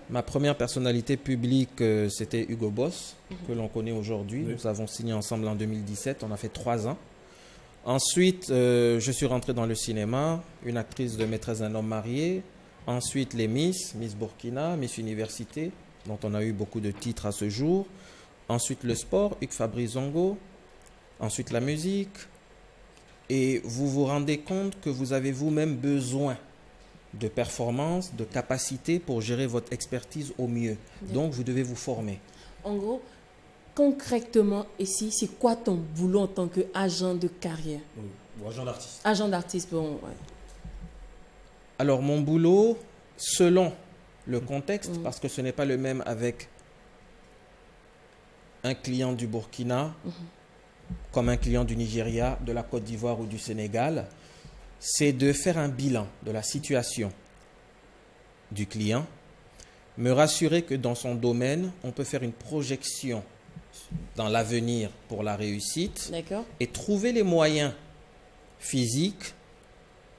Ma première personnalité publique, c'était Hugo Boss, que l'on connaît aujourd'hui. Nous avons signé ensemble en 2017, on a fait 3 ans. Ensuite, je suis rentré dans le cinéma, une actrice de Maîtresse d'un homme marié. Ensuite, les Miss Burkina, Miss Université, dont on a eu beaucoup de titres à ce jour. Ensuite, le sport, Hugues Fabrice Zongo. ensuite la musique, et vous vous rendez compte que vous avez vous-même besoin de performance, de capacité pour gérer votre expertise au mieux. Donc, vous devez vous former. En gros, concrètement, ici, c'est quoi ton boulot en tant qu'agent de carrière? Ou agent d'artiste. Agent d'artiste, bon, ouais. Alors, mon boulot, selon le contexte, parce que ce n'est pas le même avec un client du Burkina, comme un client du Nigeria, de la Côte d'Ivoire ou du Sénégal, c'est de faire un bilan de la situation du client, me rassurer que dans son domaine, on peut faire une projection dans l'avenir pour la réussite et trouver les moyens physiques,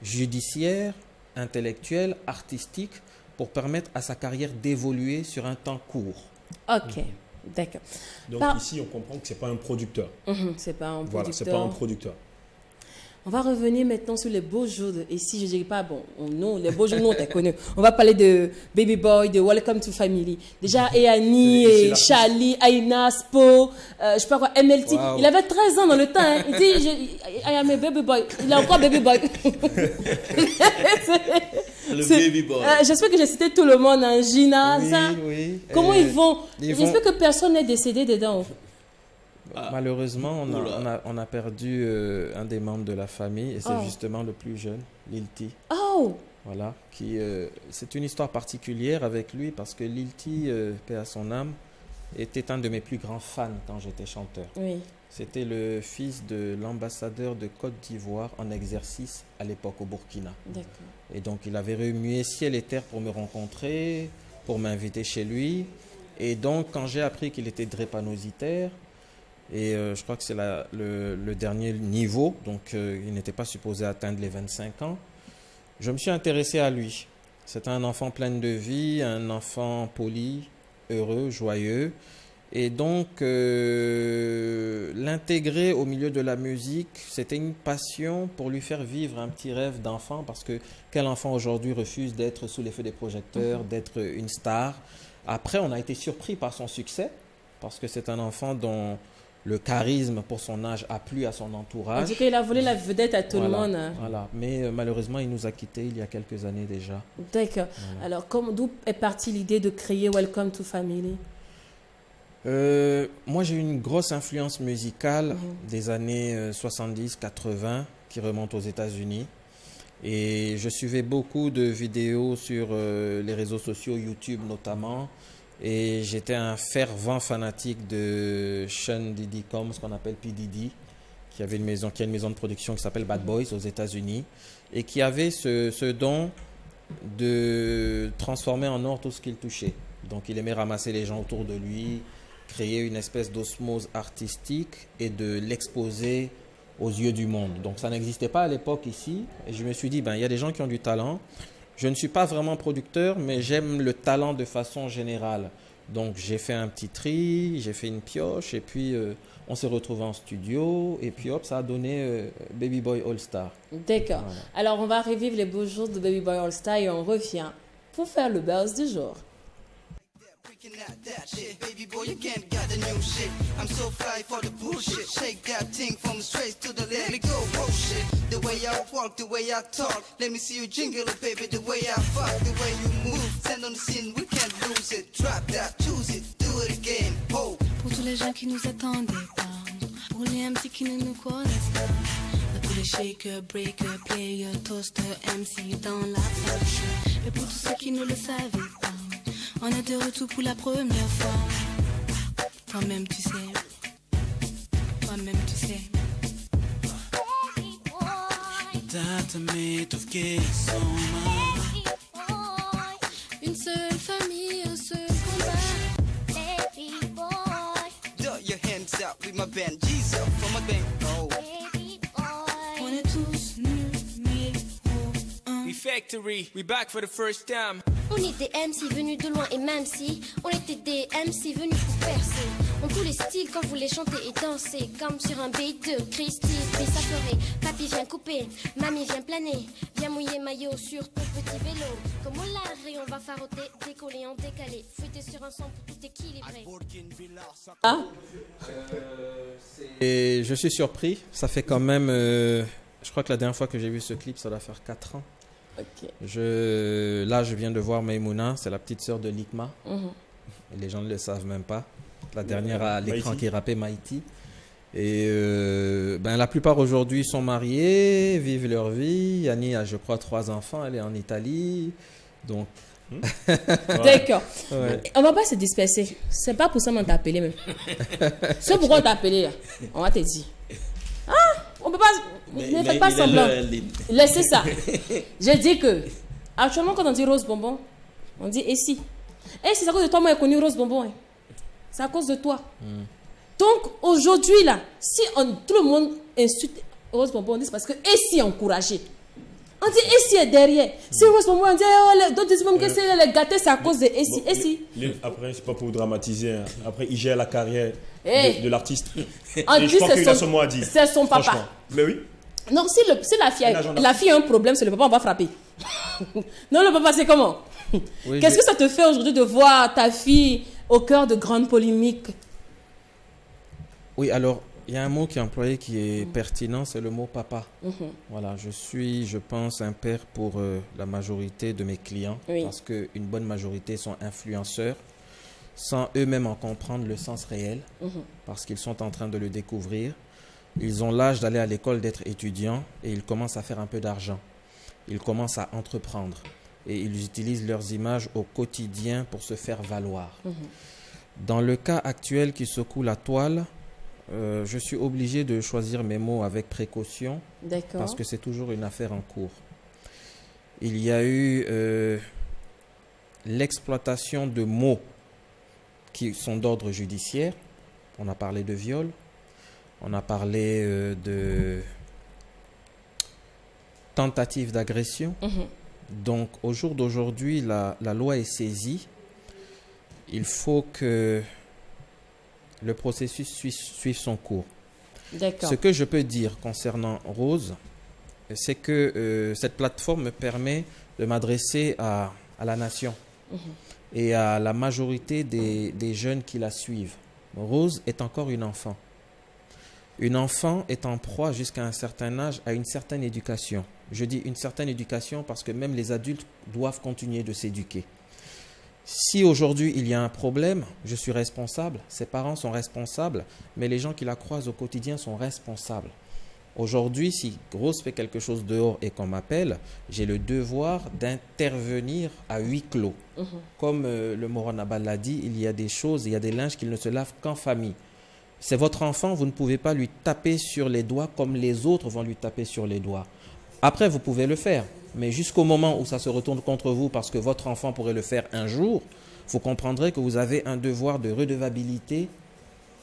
judiciaires, intellectuels, artistiques pour permettre à sa carrière d'évoluer sur un temps court. Ok, d'accord. Donc ici, on comprend que ce n'est pas un producteur. C'est pas un producteur. Voilà, c'est pas un producteur. On va revenir maintenant sur les beaux jours. Et si je ne dirais pas, bon, non, les beaux jours, nous, on t'a connu. On va parler de Baby Boy, de Welcome to Family. Déjà, Eyani, et Charlie, Aina, Spo, je sais pas quoi, MLT. Wow. Il avait 13 ans dans le temps. Hein. Il dit, I am a Baby Boy. Il est encore Baby Boy. Le Baby Boy. J'espère que j'ai cité tout le monde. Hein. Gina, oui, ça. Oui. Comment ils vont? J'espère que personne n'est décédé dedans. Malheureusement, on a perdu un des membres de la famille et c'est justement le plus jeune, Lilti. Voilà, c'est une histoire particulière avec lui parce que Lilti, paix à son âme, était un de mes plus grands fans quand j'étais chanteur. Oui. C'était le fils de l'ambassadeur de Côte d'Ivoire en exercice à l'époque au Burkina. D'accord. Et donc il avait remué ciel et terre pour me rencontrer, pour m'inviter chez lui. Et donc quand j'ai appris qu'il était drépanocytaire, et je crois que c'est le dernier niveau, donc il n'était pas supposé atteindre les 25 ans. Je me suis intéressé à lui. C'était un enfant plein de vie, un enfant poli, heureux, joyeux. Et donc, l'intégrer au milieu de la musique, c'était une passion pour lui faire vivre un petit rêve d'enfant, parce que quel enfant aujourd'hui refuse d'être sous les feux des projecteurs, d'être une star? Après, on a été surpris par son succès, parce que c'est un enfant dont le charisme pour son âge a plu à son entourage. En tout cas, il a volé la vedette à tout le monde. Voilà. Mais malheureusement, il nous a quittés il y a quelques années déjà. D'accord. Voilà. Alors, d'où est partie l'idée de créer Welcome to Family? Moi, j'ai eu une grosse influence musicale des années 70-80 qui remonte aux États-Unis. Et je suivais beaucoup de vidéos sur les réseaux sociaux, YouTube notamment. Et j'étais un fervent fanatique de Sean Diddy Combs, ce qu'on appelle P. Diddy, qui a une maison de production qui s'appelle Bad Boys aux États-Unis et qui avait ce don de transformer en or tout ce qu'il touchait. Donc il aimait ramasser les gens autour de lui, créer une espèce d'osmose artistique et de l'exposer aux yeux du monde. Donc ça n'existait pas à l'époque ici. Et je me suis dit, il y a des gens qui ont du talent. Je ne suis pas vraiment producteur, mais j'aime le talent de façon générale. Donc, j'ai fait un petit tri, j'ai fait une pioche, et puis on s'est retrouvés en studio, et puis hop, ça a donné Baby Boy All Star. D'accord. Voilà. Alors, on va revivre les beaux jours de Baby Boy All Star, et on revient pour faire le buzz du jour. That shit, baby boy, you can't got the new shit. I'm so fly for the bullshit. Shake that thing from the straight to the let me go, bullshit. The way I walk, the way I talk. Let me see you jingle it, baby. The way I fuck, the way you move. Stand on the scene, we can't lose it. Drop that, choose it, do it again. Oh. Pour tous les gens qui nous attendaient pas, pour les MC qui ne nous connaissent pas, pour les shakers, breakers, players, toasters, MC dans la poche. Et pour tous ceux qui ne le savaient pas, on est de retour pour la première fois. Toi-même tu sais. Toi-même tu sais. Une seule famille, un seul combat. Baby boy. Throw your hands up with my band. G's up for my band. Oh. Baby boy. On est tous numéro 1. We factory, we back for the first time. On est des MC venus de loin et même si on était des MC venus pour percer. On tous les styles quand vous les chantez et danser comme sur un beat de Christy. couper sa forêt. Papy vient couper, mamie vient planer. Viens mouiller maillot sur ton petit vélo. Comme on l'a et on va faroter, décoller en décalé. Fouetter sur un son pour tout équilibrer. Ah. Et je suis surpris. Ça fait quand même... je crois que la dernière fois que j'ai vu ce clip, ça doit faire 4 ans. Ok. Là, je viens de voir Maïmouna, c'est la petite sœur de Likma. Et les gens ne le savent même pas. La dernière à l'écran qui rappait Maïti. Et la plupart aujourd'hui sont mariés, vivent leur vie. Yanni a, je crois, 3 enfants. Elle est en Italie. Donc... D'accord. Ouais. On va pas se disperser. C'est pas pour ça qu'on t'a appelé même. C'est pourquoi on t'a appelé là. On va te dire. Ah, on peut pas. Ne faites pas semblant. Laissez ça. Je dis que actuellement quand on dit rose bonbon, on dit et si. Et si c'est à cause de toi moi j'ai connu rose bonbon. Hein. C'est à cause de toi. Donc aujourd'hui là, si tout le monde insulte rose bonbon, on dit c'est parce que et si encouragé. On dit Essie est derrière. Si Rose Bonbon, on dit d'autres disent même que c'est les gâtés, c'est à cause de Essie. Essie. Après, c'est pas pour dramatiser. Hein. Après, il gère la carrière de l'artiste. En je crois qu'il a son mot à dire. C'est son papa. Mais oui. Non, si la fille a un problème, c'est le papa, on va frapper. Non, le papa, c'est comment? Oui, qu'est-ce que ça te fait aujourd'hui de voir ta fille au cœur de grandes polémiques? Oui, alors, il y a un mot qui est employé qui est pertinent, c'est le mot papa. Voilà, je suis, je pense, un père pour la majorité de mes clients, parce qu'une bonne majorité sont influenceurs, sans eux-mêmes en comprendre le sens réel, parce qu'ils sont en train de le découvrir. Ils ont l'âge d'aller à l'école, d'être étudiants, et ils commencent à faire un peu d'argent. Ils commencent à entreprendre, et ils utilisent leurs images au quotidien pour se faire valoir. Dans le cas actuel qui secoue la toile, je suis obligé de choisir mes mots avec précaution parce que c'est toujours une affaire en cours. Il y a eu l'exploitation de mots qui sont d'ordre judiciaire. On a parlé de viol, on a parlé de tentative d'agression. Donc au jour d'aujourd'hui, la loi est saisie. Il faut que le processus suive son cours. Ce que je peux dire concernant Rose, c'est que cette plateforme me permet de m'adresser à la nation et à la majorité des jeunes qui la suivent. Rose est encore une enfant. Une enfant est en proie jusqu'à un certain âge à une certaine éducation. Je dis une certaine éducation parce que même les adultes doivent continuer de s'éduquer. Si aujourd'hui il y a un problème, je suis responsable, ses parents sont responsables, mais les gens qui la croisent au quotidien sont responsables. Aujourd'hui, si Rose fait quelque chose dehors et qu'on m'appelle, j'ai le devoir d'intervenir à huis clos. Comme le Moran Abal l'a dit, il y a des choses, il y a des linges qu'il ne se lave qu'en famille. C'est votre enfant, vous ne pouvez pas lui taper sur les doigts comme les autres vont lui taper sur les doigts. Après, vous pouvez le faire. Mais jusqu'au moment où ça se retourne contre vous parce que votre enfant pourrait le faire un jour, vous comprendrez que vous avez un devoir de redevabilité,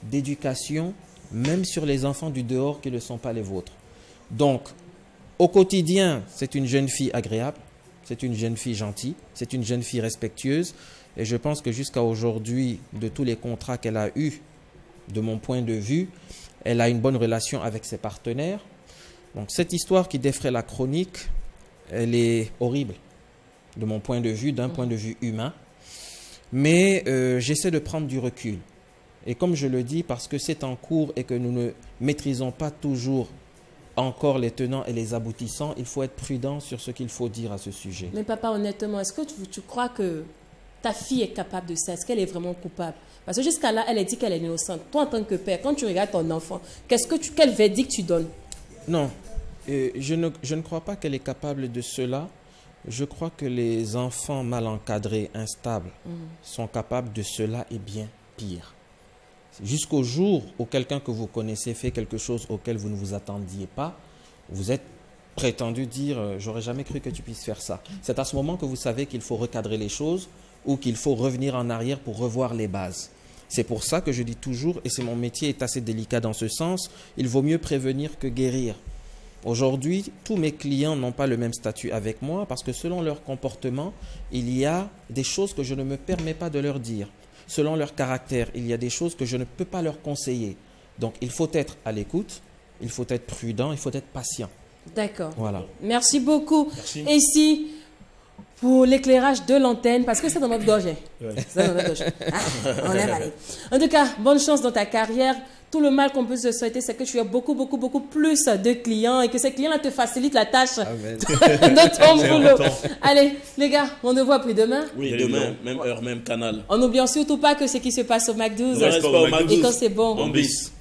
d'éducation, même sur les enfants du dehors qui ne sont pas les vôtres. Donc, au quotidien, c'est une jeune fille agréable, c'est une jeune fille gentille, c'est une jeune fille respectueuse. Et je pense que jusqu'à aujourd'hui, de tous les contrats qu'elle a eus, de mon point de vue, elle a une bonne relation avec ses partenaires. Donc, cette histoire qui défraie la chronique, elle est horrible de mon point de vue, d'un point de vue humain. Mais j'essaie de prendre du recul. Et comme je le dis, parce que c'est en cours et que nous ne maîtrisons pas toujours encore les tenants et les aboutissants, il faut être prudent sur ce qu'il faut dire à ce sujet. Mais papa, honnêtement, est-ce que tu crois que ta fille est capable de ça? Est-ce qu'elle est vraiment coupable? Parce que jusqu'à là, elle a dit qu'elle est innocente. Toi, en tant que père, quand tu regardes ton enfant, quel verdict tu donnes? Non. Je ne crois pas qu'elle est capable de cela. Je crois que les enfants mal encadrés, instables, sont capables de cela et bien pire. Jusqu'au jour où quelqu'un que vous connaissez fait quelque chose auquel vous ne vous attendiez pas, vous êtes prétendu dire « j'aurais jamais cru que tu puisses faire ça ». C'est à ce moment que vous savez qu'il faut recadrer les choses ou qu'il faut revenir en arrière pour revoir les bases. C'est pour ça que je dis toujours, et c'est mon métier est assez délicat dans ce sens, il vaut mieux prévenir que guérir. Aujourd'hui, tous mes clients n'ont pas le même statut avec moi parce que selon leur comportement, il y a des choses que je ne me permets pas de leur dire. Selon leur caractère, il y a des choses que je ne peux pas leur conseiller. Donc, il faut être à l'écoute, il faut être prudent, il faut être patient. D'accord. Voilà. Merci beaucoup. Merci. Et ici, pour l'éclairage de l'antenne, parce que c'est dans notre gorge. Ouais. C'est dans notre gorge. Ah, on aime aller. En tout cas, bonne chance dans ta carrière. Tout le mal qu'on peut se souhaiter, c'est que tu aies beaucoup plus de clients et que ces clients-là te facilitent la tâche de ton boulot. Allez, les gars, on nous voit après demain. Oui, demain, même heure, même canal. On n'oublie surtout pas que ce qui se passe au McDo, Reste pas au McDo. et quand c'est bon, On bis.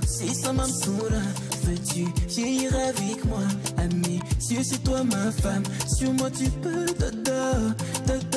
Si ça m'amsoura, veux-tu vieillir avec moi? Ami, si c'est toi ma femme, sur moi tu peux, dodo, dodo.